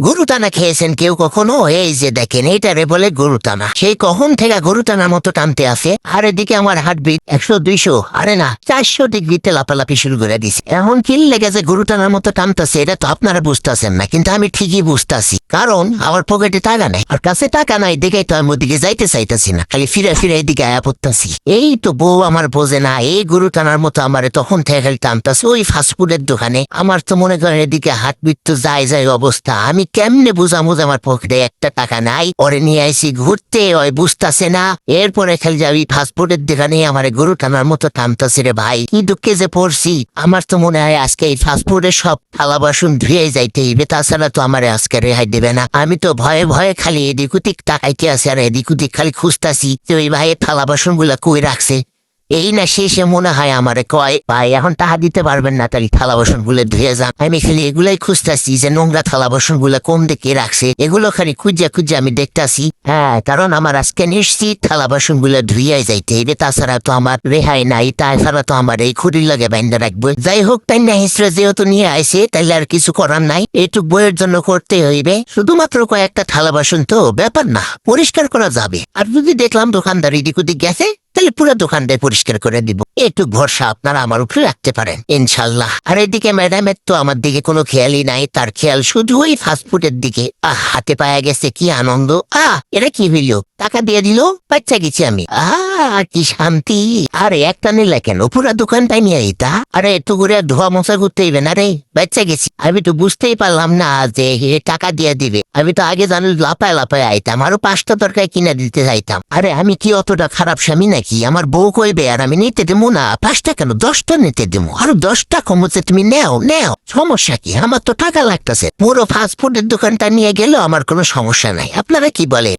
গরু টানা খেয়েছেন কেউ কখনো? এই যে দেখেন, এইটারে বলে গরু টানা। সেই কখন থেকে গরু টানার মতো টানতে আছে, আর এদিকে আমার হার্টবিট 100-200, আরে না 400 ডিগ্রিতে লাপালাপি শুরু করে দিছে। এখন কি লেগেছে গরু টানার মতো টানতেছে, এটা তো আপনারা বুঝতেছেন না, কিন্তু আমি ঠিকই বুঝতেছি। কারণ আমার পকেটে টাকা নাই, আর কাছে টাকা নাই দেখেই তো আমি ওদিকে যাইতে চাইতেছি না, খালি ফিরে ফিরে এদিকে আয়া পড়তেছি। এই তো বউ আমার বোঝে না, এই গরু টানার মতো আমারে তখন থেকে খালি টানতেছে ওই ফাস্টফুডের দোকানে। আমার তো মনে করেন এদিকে হার্টবিট তো যায় যায় অবস্থা। আমি কেমনে বুঝামু যে আমার পকেটে একটা টাকা নাই? ওরে নিয়ে আইসি ঘুরতে, ওই বুঝতাছে না। এরপরে খালি যাবি ফাস্টফুডের দোকানে আমার গরু টানার মতো টানতেছে রে ভাই। কি দুঃখে যে পড়ছি। আমার তো মনে হয় আজকে এই ফাস্টফুডের সব থালা বাসন ধুয়ে যাইতে হইবে, তাছাড়া তো আমার আজকে রেহাই দেবে না। আমি তো ভয়ে ভয়ে খালি এদিক ওদিক তাকাইতে আছি, আর এদিক ওদিক খালি খুঁজতাছি যে ওই ভাইয়ের থালা বাসন গুলা কই রাখছে। এই না শেষে মনে হয় আমারে কয়, ভাই এখন টাকা দিতে পারবেন না, তাই থালা বাসন গুলো ধুয়ে যান। আমি খালি এগুলাই খুঁজতাছি যে নোংরা থালা বাসন গুলা কোন দিকে রাখছে, এগুলো খালি খুঁজে খুঁজে আমি দেখতাছি। হ্যাঁ, কারণ আমার আজকে নিশ্চিত থালা বাসন গুলো ধুইয়াই যাইতে হইবে, তাছাড়া তো আমার রেহাই নাই। তাছাড়া তো আমার এই খুঁড়ির লাগে বাইন্দা রাখবো। যাই হোক, পাইন্না হিসেবে যেহেতু নিয়ে আইছে, তাইলে আর কিছু করার নাই, এইটুক বইয়ের জন্য করতে হইবে। শুধুমাত্র কয়েকটা থালা বাসন তো ব্যাপার না, পরিষ্কার করা যাবে। আর যদি দেখলাম দোকানদার এদিক ওদিক গেছে, তাহলে পুরো দোকানটাই পরিষ্কার করে দিব। একটু ভরসা আপনারা আমার উপরে রাখতে পারেন ইনশাল্লাহ। আর এদিকে ম্যাডামের তো আমার দিকে কোনো খেয়ালই নাই, তার খেয়াল শুধু ওই ফাস্টফুডের দিকে। হাতে পায়ে গেছে, কি আনন্দ। এটা কি হইল? টাকা দিয়ে দিল, বাচ্চা গেছি আমি। কি শান্তি। আরে একটা নিলে কেন, পুরা দোকানটাই নিয়ে দিতা। আরে একটু করে ধোয়া মশা করতে হইবে না রে, বাচ্চা গেছি। আমি তো বুঝতেই পারলাম না যে টাকা দিয়ে দিবে। আমি তো আগে জানি লাপায় লাপায় আইতাম, আরো 5টা তরকারি কিনে দিতে চাইতাম। আরে আমি কি অতটা খারাপ স্বামী নাকি? আমার বউ কইবে আর আমি নিতে দেবো না? 5টা কেন, 10টা নিতে দেবো। আরো 10টা কমছে, তুমি নেও নেও, সমস্যা কি? আমার তো টাকা লাগতেছে। পুরো ফাস্টফুডের দোকানটা নিয়ে গেলেও আমার কোনো সমস্যা নাই। আপনারা কি বলে?